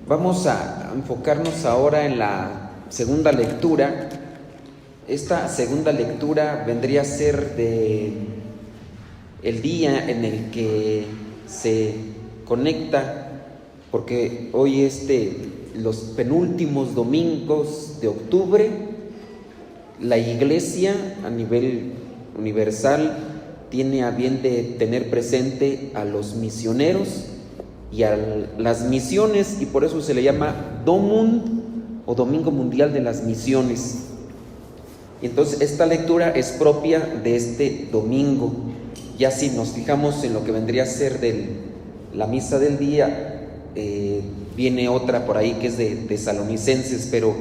Vamos a enfocarnos ahora en la segunda lectura. Esta segunda lectura vendría a ser de el día en el que se conecta, porque hoy es los penúltimos domingos de octubre. La Iglesia a nivel universal tiene a bien de tener presente a los misioneros y a las misiones, y por eso se le llama Domund o Domingo Mundial de las Misiones. Y entonces esta lectura es propia de este domingo. Ya si nos fijamos en lo que vendría a ser la misa del día, viene otra por ahí que es de Tesalonicenses, pero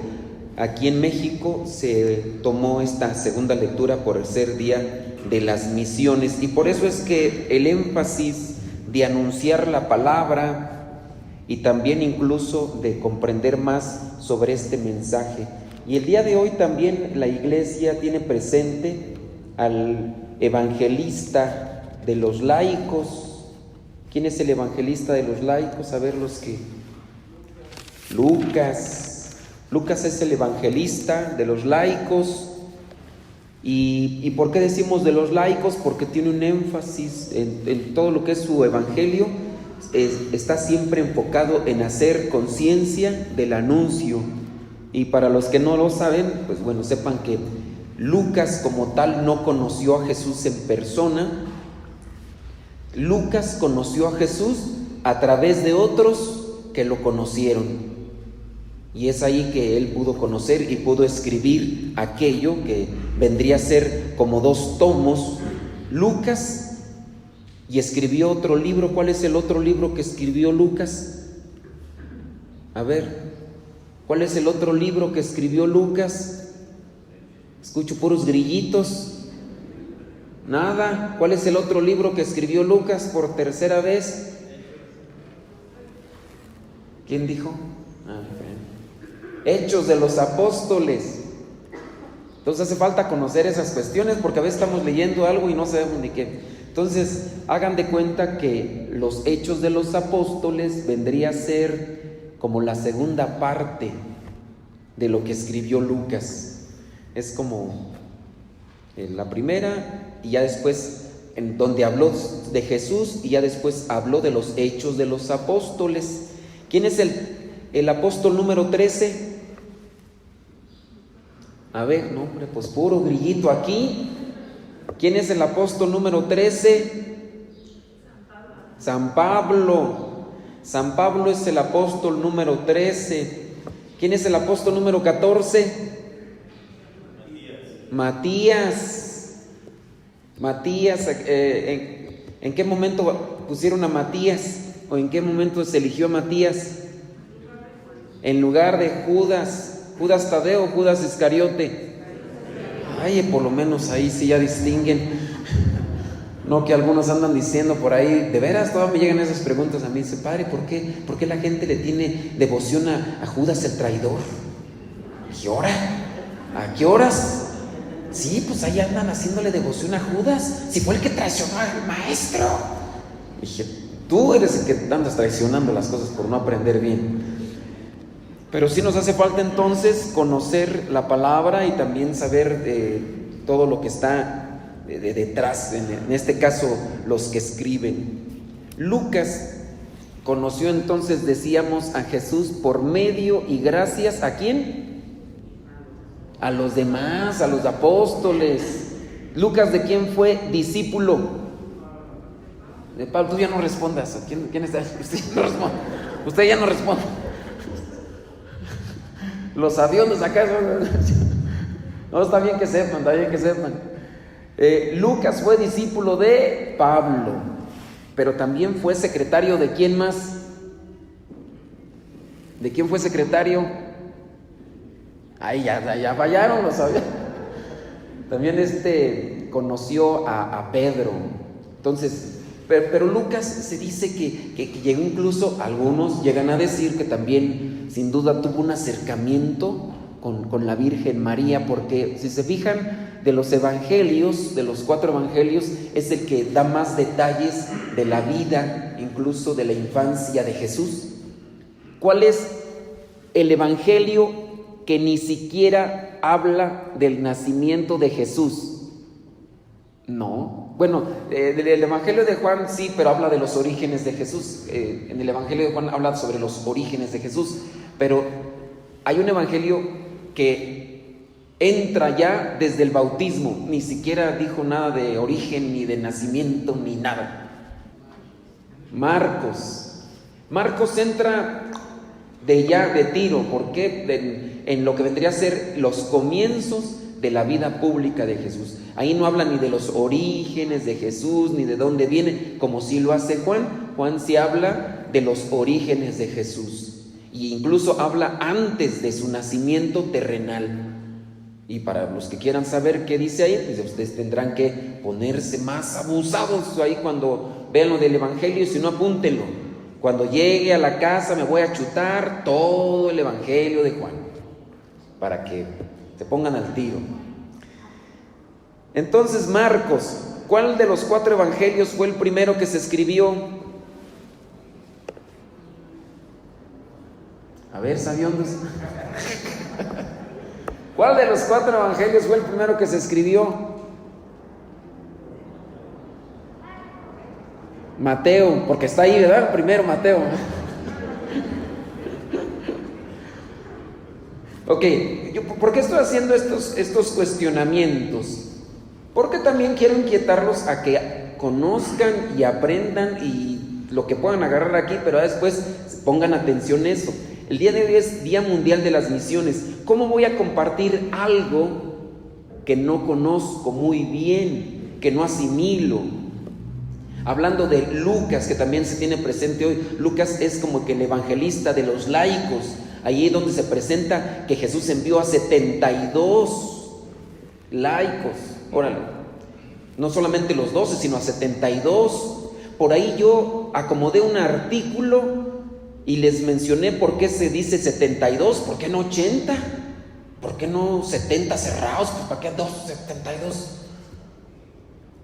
aquí en México se tomó esta segunda lectura por ser día de las misiones, y por eso es que el énfasis de anunciar la palabra y también incluso de comprender más sobre este mensaje. Y el día de hoy también la Iglesia tiene presente al evangelista de los laicos. ¿Quién es el evangelista de los laicos? A ver, los que... Lucas es el evangelista de los laicos. ¿Y por qué decimos de los laicos? Porque tiene un énfasis en todo lo que es su evangelio. Está siempre enfocado en hacer conciencia del anuncio. Y para los que no lo saben, pues bueno, sepan que Lucas como tal no conoció a Jesús en persona. Lucas conoció a Jesús a través de otros que lo conocieron. Y es ahí que él pudo conocer y pudo escribir aquello que vendría a ser como 2 tomos, Lucas, y escribió otro libro. ¿Cuál es el otro libro que escribió Lucas? A ver, ¿cuál es el otro libro que escribió Lucas? Escucho puros grillitos. Nada. ¿Cuál es el otro libro que escribió Lucas por tercera vez? ¿Quién dijo? Hechos de los Apóstoles. Entonces hace falta conocer esas cuestiones, porque a veces estamos leyendo algo y no sabemos ni qué. Entonces hagan de cuenta que los Hechos de los Apóstoles vendría a ser como la segunda parte de lo que escribió Lucas. Es como la primera, y ya después en donde habló de Jesús, y ya después habló de los Hechos de los Apóstoles. ¿Quién es el apóstol número 13? A ver, no hombre, pues puro grillito aquí. ¿Quién es el apóstol número 13? San Pablo. San Pablo es el apóstol número 13. ¿Quién es el apóstol número 14? Matías. ¿En qué momento pusieron a Matías? ¿O en qué momento se eligió a Matías? En lugar de Judas Tadeo, Judas Iscariote. Ay, por lo menos ahí sí ya distinguen. No que algunos andan diciendo por ahí, de veras, todavía me llegan esas preguntas a mí. Dice, padre, ¿por qué la gente le tiene devoción a Judas el traidor? ¿Y ahora? ¿A qué horas? Sí, pues ahí andan haciéndole devoción a Judas, si fue el que traicionó al maestro. Dije, tú eres el que andas traicionando las cosas por no aprender bien. Pero sí nos hace falta entonces conocer la palabra y también saber todo lo que está detrás, en este caso los que escriben. Lucas conoció entonces, decíamos, a Jesús por medio y gracias ¿a quién? A los demás, a los apóstoles. Lucas, ¿de quién fue discípulo? De Pablo. Tú ya no respondas. ¿Quién está? Usted ya no responde. Los aviones acá. No, está bien que sepan, Lucas fue discípulo de Pablo, pero también fue secretario de ¿quién más? ¿De quién fue secretario? Ahí ya fallaron, lo sabía. También conoció a Pedro. Entonces, pero Lucas se dice que llegó, incluso algunos llegan a decir que también sin duda tuvo un acercamiento con la Virgen María, porque si se fijan, de los evangelios, de los 4 evangelios, es el que da más detalles de la vida, incluso de la infancia de Jesús. ¿Cuál es el evangelio que ni siquiera habla del nacimiento de Jesús. No. Bueno, el evangelio de Juan sí, pero habla de los orígenes de Jesús. En el evangelio de Juan habla sobre los orígenes de Jesús, pero hay un evangelio que entra ya desde el bautismo. Ni siquiera dijo nada de origen, ni de nacimiento, ni nada. Marcos entra de tiro. ¿Por qué? En lo que vendría a ser los comienzos de la vida pública de Jesús. Ahí no habla ni de los orígenes de Jesús, ni de dónde viene, como sí lo hace Juan. Juan sí habla de los orígenes de Jesús, e incluso habla antes de su nacimiento terrenal. Y para los que quieran saber qué dice ahí, pues ustedes tendrán que ponerse más abusados ahí cuando vean lo del evangelio, y si no, apúntenlo. Cuando llegue a la casa me voy a chutar todo el evangelio de Juan, para que se pongan al tiro. Entonces, Marcos, ¿cuál de los 4 evangelios fue el primero que se escribió? A ver, ¿sabiondos? ¿Cuál de los 4 evangelios fue el primero que se escribió? Mateo, porque está ahí, ¿verdad? Primero Mateo. Ok, ¿por qué estoy haciendo estos cuestionamientos? Porque también quiero inquietarlos a que conozcan y aprendan y lo que puedan agarrar aquí, pero después pongan atención a eso. El día de hoy es Día Mundial de las Misiones. ¿Cómo voy a compartir algo que no conozco muy bien, que no asimilo? Hablando de Lucas, que también se tiene presente hoy. Lucas es como que el evangelista de los laicos. Allí es donde se presenta que Jesús envió a 72 laicos. Órale, no solamente los 12, sino a 72. Por ahí yo acomodé un artículo y les mencioné por qué se dice 72, ¿por qué no 80? ¿Por qué no 70 cerrados? Pues ¿para qué 72?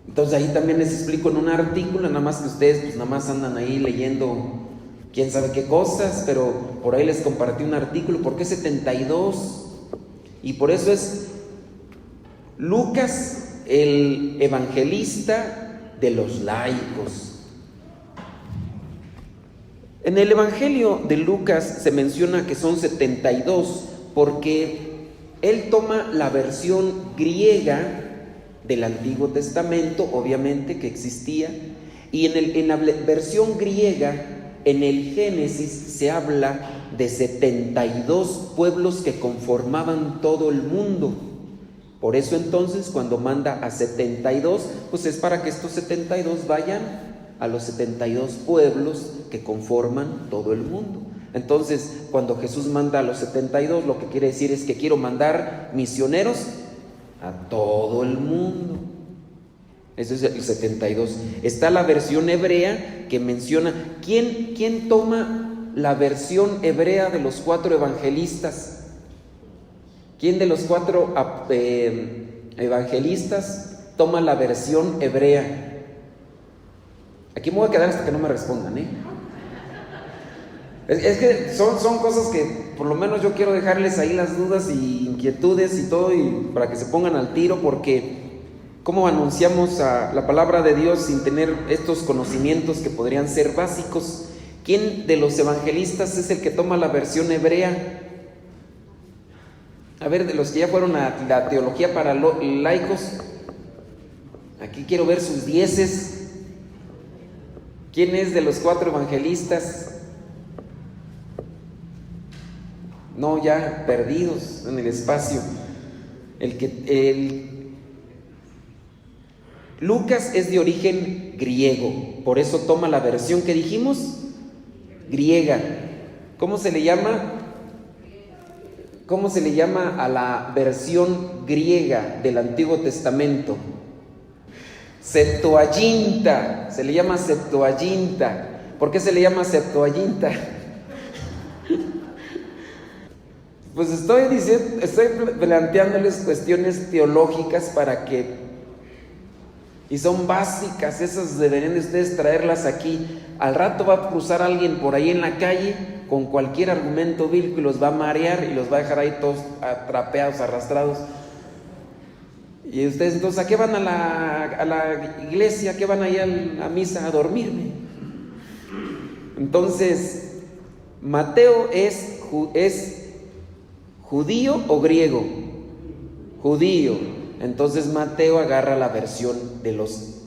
Entonces ahí también les explico en un artículo, nada más que ustedes pues nada más andan ahí leyendo quién sabe qué cosas, pero por ahí les compartí un artículo, ¿por qué 72? Y por eso es Lucas, el evangelista de los laicos. En el evangelio de Lucas se menciona que son 72 porque él toma la versión griega del Antiguo Testamento, obviamente que existía, y en la versión griega, en el Génesis, se habla de 72 pueblos que conformaban todo el mundo. Por eso entonces cuando manda a 72, pues es para que estos 72 vayan a los 72 pueblos que conforman todo el mundo. Entonces, cuando Jesús manda a los 72, lo que quiere decir es que quiero mandar misioneros a todo el mundo. Eso es el 72. Está la versión hebrea que menciona. ¿Quién toma la versión hebrea de los 4 evangelistas? ¿Quién de los 4 evangelistas toma la versión hebrea? Aquí me voy a quedar hasta que no me respondan, Es que son cosas que por lo menos yo quiero dejarles ahí las dudas y inquietudes y todo, y para que se pongan al tiro, porque ¿cómo anunciamos a la palabra de Dios sin tener estos conocimientos que podrían ser básicos? ¿Quién de los evangelistas es el que toma la versión hebrea? A ver, de los que ya fueron a la teología para laicos, aquí quiero ver sus dieces. ¿Quién es de los 4 evangelistas? No, ya perdidos en el espacio. Lucas es de origen griego, por eso toma la versión que dijimos, griega. ¿Cómo se le llama? ¿Cómo se le llama a la versión griega del Antiguo Testamento? Septuaginta, se le llama Septuaginta. ¿Por qué se le llama Septuaginta? Pues estoy planteándoles cuestiones teológicas para que Y son básicas, esas deberían de ustedes traerlas aquí. Al rato va a cruzar alguien por ahí en la calle con cualquier argumento bíblico y los va a marear y los va a dejar ahí todos atrapeados, arrastrados. Y ustedes entonces, ¿a qué van a la iglesia? ¿A qué van ahí a la misa? A dormirme. Entonces, Mateo es judío o griego. Judío. Entonces Mateo agarra la versión de los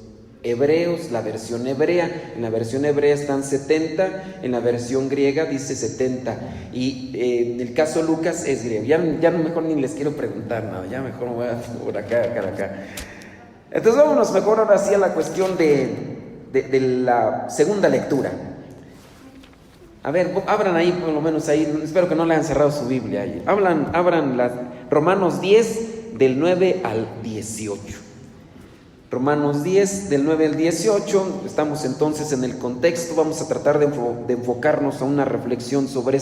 hebreos, la versión hebrea. En la versión hebrea están 70, en la versión griega dice 70. Y en el caso de Lucas es griego. Ya mejor ni les quiero preguntar nada, ya mejor me voy a por acá. Entonces vámonos mejor ahora sí a la cuestión de la segunda lectura. A ver, abran ahí por lo menos ahí, espero que no le hayan cerrado su Biblia ahí. Abran Romanos 10 del 9 al 18. Romanos 10 del 9 al 18, estamos entonces en el contexto, vamos a tratar de enfocarnos a una reflexión sobre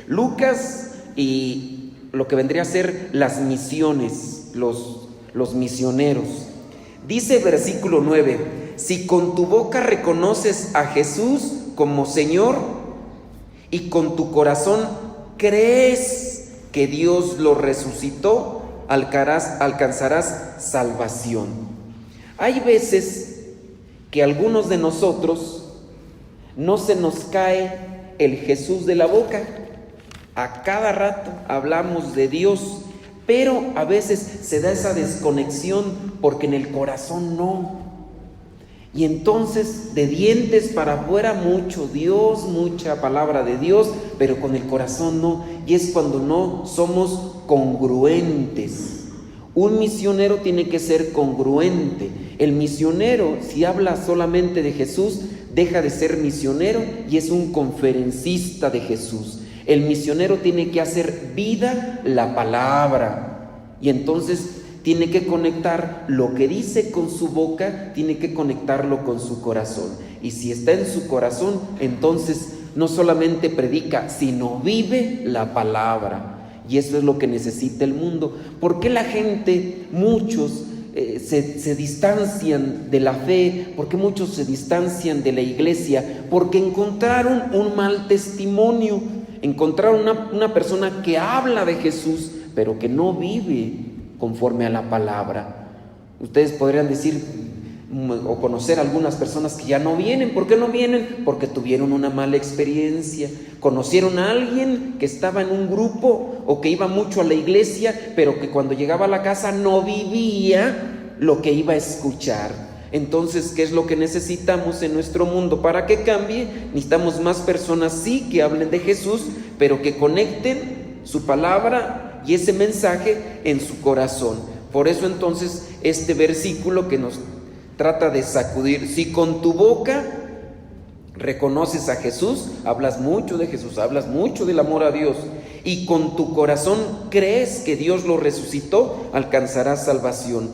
Lucas y lo que vendría a ser las misiones, los misioneros. Dice versículo 9, si con tu boca reconoces a Jesús como Señor y con tu corazón crees que Dios lo resucitó, alcanzarás salvación. Hay veces que a algunos de nosotros no se nos cae el Jesús de la boca. A cada rato hablamos de Dios, pero a veces se da esa desconexión porque en el corazón no. Y entonces de dientes para afuera mucho Dios, mucha palabra de Dios, pero con el corazón no. Y es cuando no somos congruentes. Un misionero tiene que ser congruente. El misionero, si habla solamente de Jesús, deja de ser misionero y es un conferencista de Jesús. El misionero tiene que hacer vida la palabra. Y entonces tiene que conectar lo que dice con su boca, tiene que conectarlo con su corazón. Y si está en su corazón, entonces no solamente predica, sino vive la palabra. Y eso es lo que necesita el mundo. ¿Por qué la gente, muchos, se distancian de la fe? ¿Por qué muchos se distancian de la iglesia? Porque encontraron un mal testimonio. Encontraron una persona que habla de Jesús, pero que no vive conforme a la palabra. Ustedes podrían decir o conocer algunas personas que ya no vienen. ¿Por qué no vienen? Porque tuvieron una mala experiencia. Conocieron a alguien que estaba en un grupo o que iba mucho a la iglesia, pero que cuando llegaba a la casa no vivía lo que iba a escuchar. Entonces, ¿qué es lo que necesitamos en nuestro mundo para que cambie? Necesitamos más personas, sí, que hablen de Jesús, pero que conecten su palabra y ese mensaje en su corazón. Por eso entonces este versículo que nos trata de sacudir: si con tu boca reconoces a Jesús, hablas mucho de Jesús, hablas mucho del amor a Dios, y con tu corazón crees que Dios lo resucitó, alcanzarás salvación.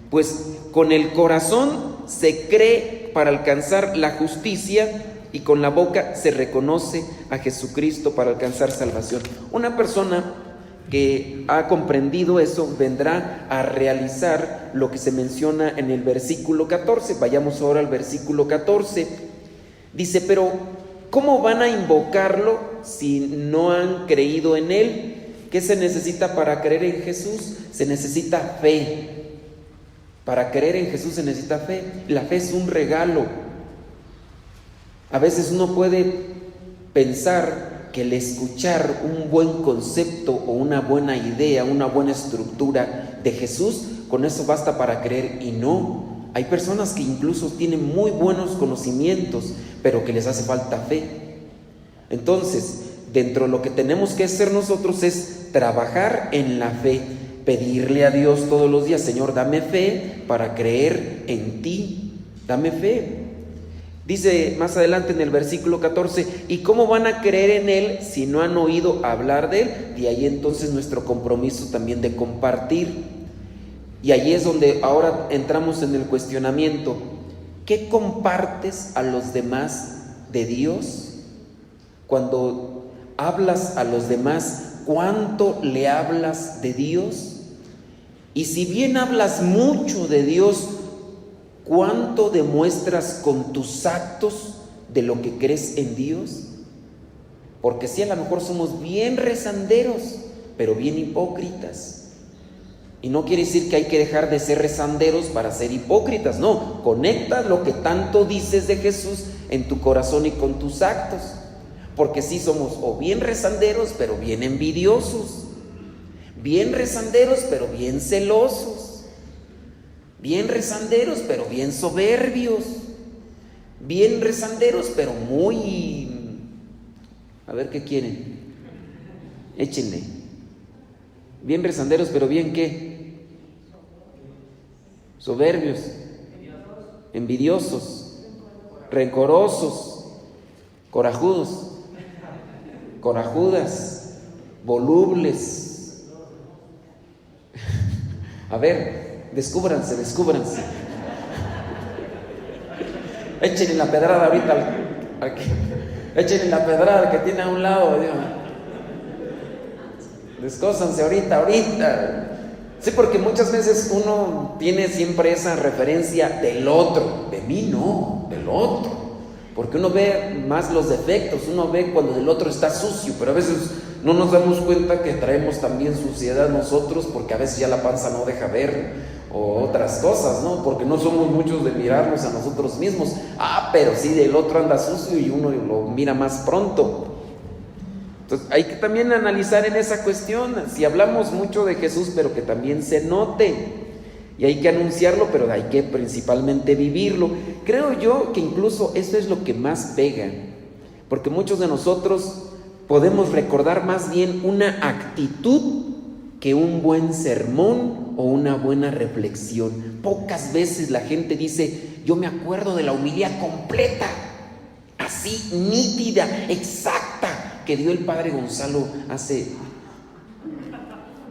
Pues con el corazón se cree para alcanzar la justicia y con la boca se reconoce a Jesucristo para alcanzar salvación. Una persona que ha comprendido eso vendrá a realizar lo que se menciona en el versículo 14. Vayamos ahora al versículo 14. Dice: pero ¿cómo van a invocarlo si no han creído en Él? ¿Qué se necesita para creer en Jesús? Se necesita fe. Para creer en Jesús se necesita fe. La fe es un regalo. A veces uno puede pensar que el escuchar un buen concepto o una buena idea, una buena estructura de Jesús, con eso basta para creer, y no. Hay personas que incluso tienen muy buenos conocimientos, pero que les hace falta fe. Entonces, dentro de lo que tenemos que hacer nosotros es trabajar en la fe, pedirle a Dios todos los días: Señor, dame fe para creer en ti, dame fe. Dice más adelante en el versículo 14: ¿y cómo van a creer en Él si no han oído hablar de Él? Y ahí entonces nuestro compromiso también de compartir. Y ahí es donde ahora entramos en el cuestionamiento: ¿qué compartes a los demás de Dios? Cuando hablas a los demás, ¿cuánto le hablas de Dios? Y si bien hablas mucho de Dios, ¿Cuánto demuestras con tus actos de lo que crees en Dios? Porque sí, a lo mejor somos bien rezanderos, pero bien hipócritas. Y no quiere decir que hay que dejar de ser rezanderos para ser hipócritas, no. Conecta lo que tanto dices de Jesús en tu corazón y con tus actos. Porque sí somos o bien rezanderos, pero bien envidiosos. Bien rezanderos, pero bien celosos. Bien rezanderos, pero bien soberbios. Bien rezanderos, pero muy... A ver qué quieren. Échenle. Bien rezanderos, pero bien ¿qué? Soberbios, envidiosos, rencorosos, corajudos, corajudas, volubles. A ver, descúbranse. Échenle la pedrada ahorita échenle la pedrada al que tiene a un lado, Dios. Descósanse ahorita. Sí, porque muchas veces uno tiene siempre esa referencia del otro, de mí no, del otro, porque uno ve más los defectos, uno ve cuando el otro está sucio, pero a veces no nos damos cuenta que traemos también suciedad nosotros, porque a veces ya la panza no deja ver, o otras cosas, ¿no? Porque no somos muchos de mirarnos a nosotros mismos. Pero sí, del otro anda sucio y uno lo mira más pronto. Entonces hay que también analizar en esa cuestión, si hablamos mucho de Jesús, pero que también se note, y hay que anunciarlo, pero hay que principalmente vivirlo. Creo yo que incluso eso es lo que más pega, porque muchos de nosotros podemos recordar más bien una actitud que un buen sermón o una buena reflexión. Pocas veces la gente dice, yo me acuerdo de la homilía completa, así nítida, exacta, que dio el padre Gonzalo hace,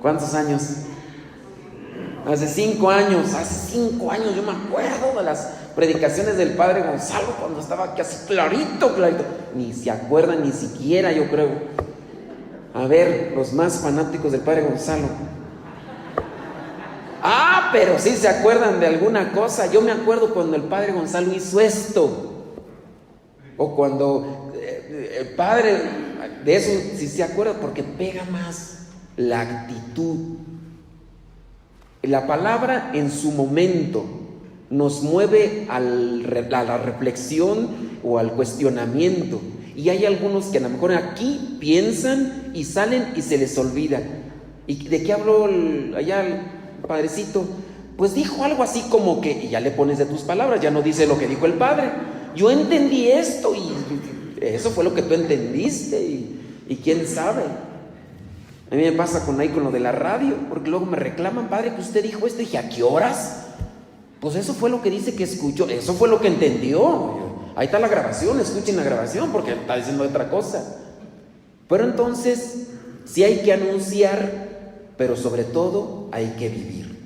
¿cuántos años? Hace 5 años yo me acuerdo de las predicaciones del padre Gonzalo cuando estaba casi clarito. Ni se acuerdan ni siquiera, yo creo. A ver, los más fanáticos del padre Gonzalo. Pero sí se acuerdan de alguna cosa. Yo me acuerdo cuando el padre Gonzalo hizo esto. O cuando el padre, de eso sí se acuerda, porque pega más la actitud. La palabra en su momento nos mueve a la reflexión o al cuestionamiento. Y hay algunos que a lo mejor aquí piensan y salen y se les olvida. ¿Y de qué habló allá el padrecito? Pues dijo algo así como que, y ya le pones de tus palabras, ya no dice lo que dijo el padre. Yo entendí esto y eso fue lo que tú entendiste y quién sabe. A mí me pasa con lo de la radio, porque luego me reclaman, padre, que usted dijo esto. Y dije, ¿a qué horas? Pues eso fue lo que dice que escuchó, eso fue lo que entendió. Ahí está la grabación, escuchen la grabación, porque está diciendo otra cosa. Pero entonces, sí hay que anunciar, pero sobre todo hay que vivir.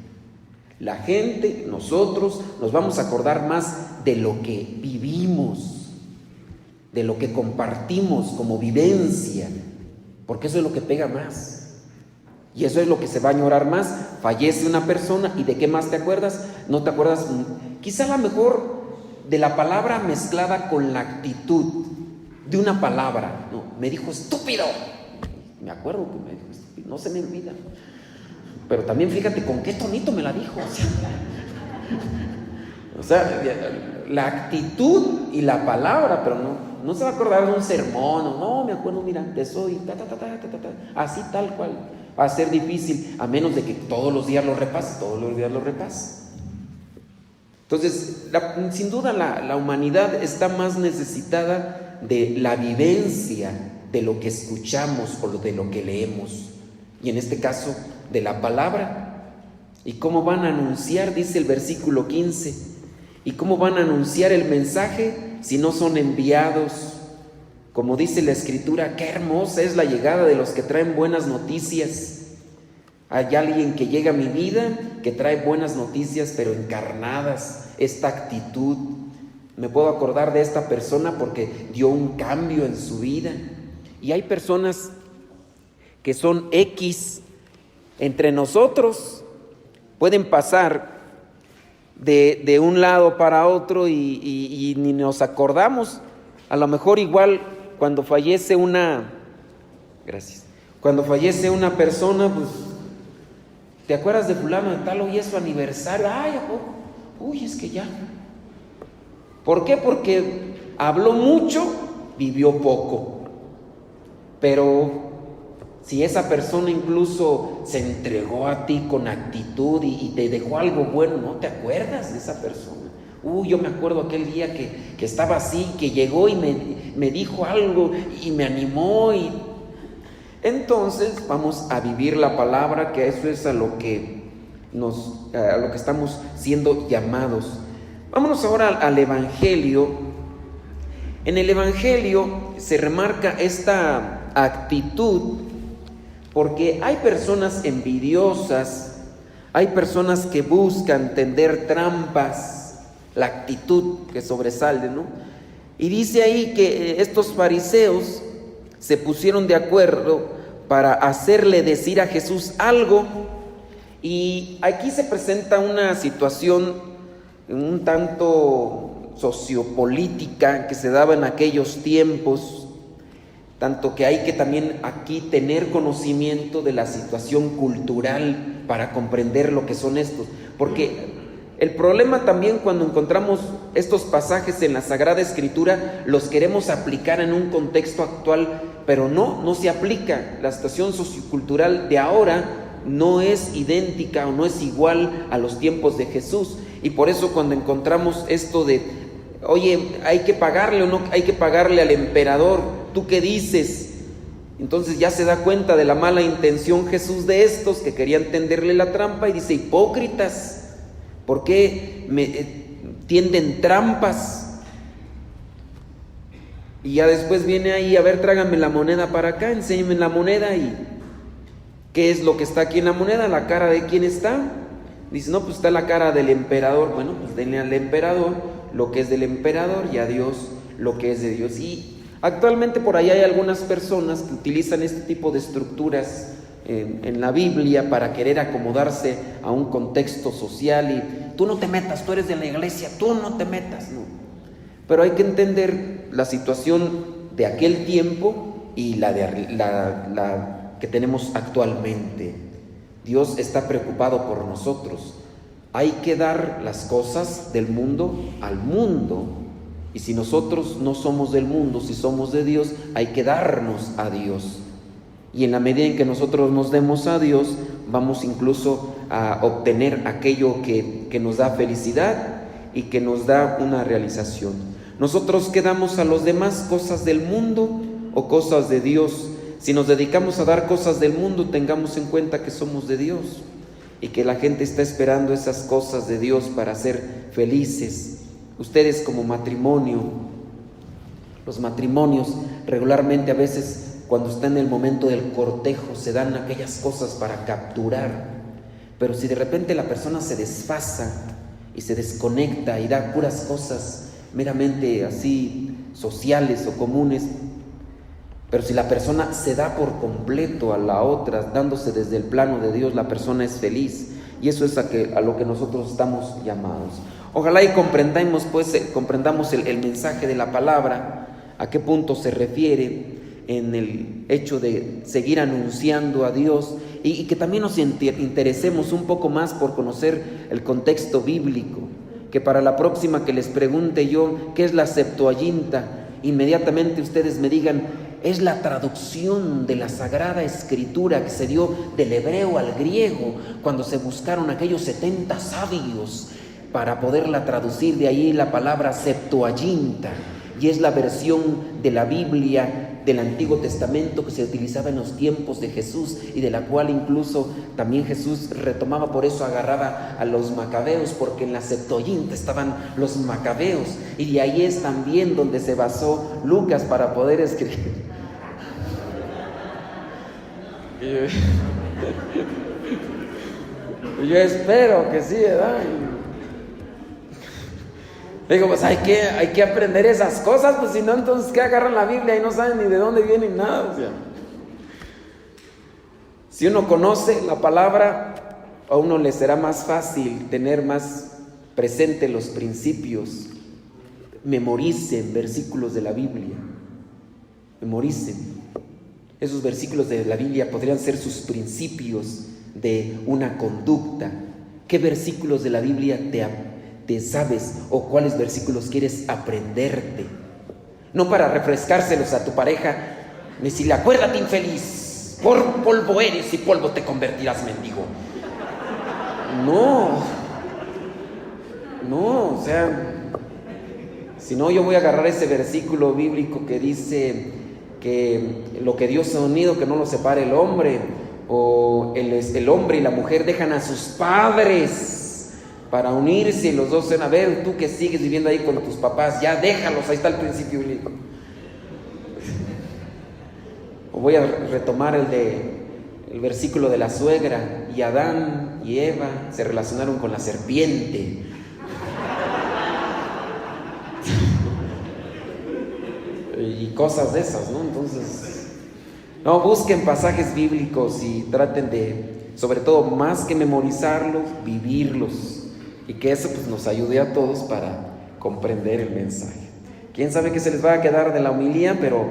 La gente, nosotros, nos vamos a acordar más de lo que vivimos, de lo que compartimos como vivencia, porque eso es lo que pega más. Y eso es lo que se va a añorar más. Fallece una persona, ¿y de qué más te acuerdas? No te acuerdas, quizá a lo mejor de la palabra mezclada con la actitud de una palabra. No, me dijo estúpido. Me acuerdo que me dijo estúpido, no se me olvida. Pero también fíjate con qué tonito me la dijo. O sea, la actitud y la palabra, pero no se va a acordar de un sermón. No, me acuerdo, mira, de soy, así tal cual. Va a ser difícil, a menos de que todos los días lo repase. Entonces, sin duda la humanidad está más necesitada de la vivencia de lo que escuchamos o de lo que leemos. Y en este caso, de la palabra. ¿Y cómo van a anunciar? Dice el versículo 15. ¿Y cómo van a anunciar el mensaje si no son enviados? Como dice la Escritura, qué hermosa es la llegada de los que traen buenas noticias. Hay alguien que llega a mi vida que trae buenas noticias, pero encarnadas. Esta actitud. Me puedo acordar de esta persona porque dio un cambio en su vida. Y hay personas que son X. Entre nosotros pueden pasar de un lado para otro y ni nos acordamos. A lo mejor igual cuando fallece cuando fallece una persona, pues, ¿te acuerdas de fulano de tal? Hoy es su aniversario. Ay, ¿a poco? Uy, es que ya. ¿Por qué? Porque habló mucho, vivió poco. Pero si esa persona incluso se entregó a ti con actitud y te dejó algo bueno, ¿no te acuerdas de esa persona? Yo me acuerdo aquel día que estaba así, que llegó y me dijo algo y me animó. Entonces vamos a vivir la palabra, que eso es a lo que estamos siendo llamados. Vámonos ahora al Evangelio. En el Evangelio se remarca esta actitud, porque hay personas envidiosas, hay personas que buscan tender trampas, la actitud que sobresale, ¿no? Y dice ahí que estos fariseos se pusieron de acuerdo para hacerle decir a Jesús algo, y aquí se presenta una situación un tanto sociopolítica que se daba en aquellos tiempos, tanto que hay que también aquí tener conocimiento de la situación cultural para comprender lo que son estos, porque el problema también cuando encontramos estos pasajes en la Sagrada Escritura, los queremos aplicar en un contexto actual, pero no se aplica. La situación sociocultural de ahora no es idéntica o no es igual a los tiempos de Jesús, y por eso cuando encontramos esto de, oye, hay que pagarle o no hay que pagarle al emperador, ¿tú qué dices? Entonces ya se da cuenta de la mala intención Jesús de estos que querían tenderle la trampa, y dice: hipócritas, ¿por qué tienden trampas? Y ya después viene ahí, a ver, tráigame la moneda para acá, enséñame la moneda. ¿Y qué es lo que está aquí en la moneda? ¿La cara de quién está? Dice: no, pues está la cara del emperador. Bueno, pues denle al emperador lo que es del emperador y a Dios lo que es de Dios. Y actualmente por ahí hay algunas personas que utilizan este tipo de estructuras en la Biblia para querer acomodarse a un contexto social, y tú no te metas, tú eres de la iglesia, tú no te metas, no. Pero hay que entender la situación de aquel tiempo y la que tenemos actualmente. Dios está preocupado por nosotros. Hay que dar las cosas del mundo al mundo, y si nosotros no somos del mundo, si somos de Dios, hay que darnos a Dios. Y en la medida en que nosotros nos demos a Dios, vamos incluso a obtener aquello que nos da felicidad y que nos da una realización. Nosotros, ¿qué damos a los demás? ¿Cosas del mundo o cosas de Dios? Si nos dedicamos a dar cosas del mundo, tengamos en cuenta que somos de Dios y que la gente está esperando esas cosas de Dios para ser felices. Ustedes como matrimonio, los matrimonios regularmente a veces cuando está en el momento del cortejo se dan aquellas cosas para capturar, pero si de repente la persona se desfasa y se desconecta y da puras cosas meramente así sociales o comunes, pero si la persona se da por completo a la otra, dándose desde el plano de Dios, la persona es feliz, y eso es a lo que nosotros estamos llamados. Ojalá y comprendamos el mensaje de la palabra, a qué punto se refiere en el hecho de seguir anunciando a Dios, y que también nos interesemos un poco más por conocer el contexto bíblico, que para la próxima que les pregunte yo qué es la Septuaginta, inmediatamente ustedes me digan: es la traducción de la Sagrada Escritura que se dio del hebreo al griego cuando se buscaron aquellos 70 sabios para poderla traducir, de ahí la palabra Septuaginta, y es la versión de la Biblia del Antiguo Testamento que se utilizaba en los tiempos de Jesús, y de la cual incluso también Jesús retomaba, por eso agarraba a los macabeos, porque en la Septuaginta estaban los macabeos, y de ahí es también donde se basó Lucas para poder escribir. Yo espero que sí, ¿verdad? Digo, pues hay que aprender esas cosas, pues si no, entonces ¿qué agarran la Biblia y no saben ni de dónde viene ni nada? O sea, si uno conoce la palabra, a uno le será más fácil tener más presente los principios. Memoricen versículos de la Biblia. Memoricen. Esos versículos de la Biblia podrían ser sus principios de una conducta. ¿Qué versículos de la Biblia te sabes o cuáles versículos quieres aprenderte? No para refrescárselos a tu pareja, decirle, acuérdate, infeliz, por polvo eres y polvo te convertirás, mendigo. No, o sea, si no, yo voy a agarrar ese versículo bíblico que dice que lo que Dios ha unido, que no lo separe el hombre, o el hombre y la mujer dejan a sus padres para unirse y los dos se van a ver. Tú que sigues viviendo ahí con tus papás, ya déjalos, ahí está el principio bíblico. O voy a retomar el versículo de la suegra, y Adán y Eva se relacionaron con la serpiente. Y cosas de esas, ¿no? Entonces, no, busquen pasajes bíblicos y traten de, sobre todo, más que memorizarlos, vivirlos. Y que eso pues nos ayude a todos para comprender el mensaje. Quién sabe qué se les va a quedar de la homilía, pero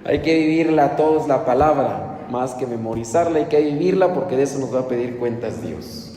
hay que vivirla todos, la palabra, más que memorizarla, hay que vivirla, porque de eso nos va a pedir cuentas Dios.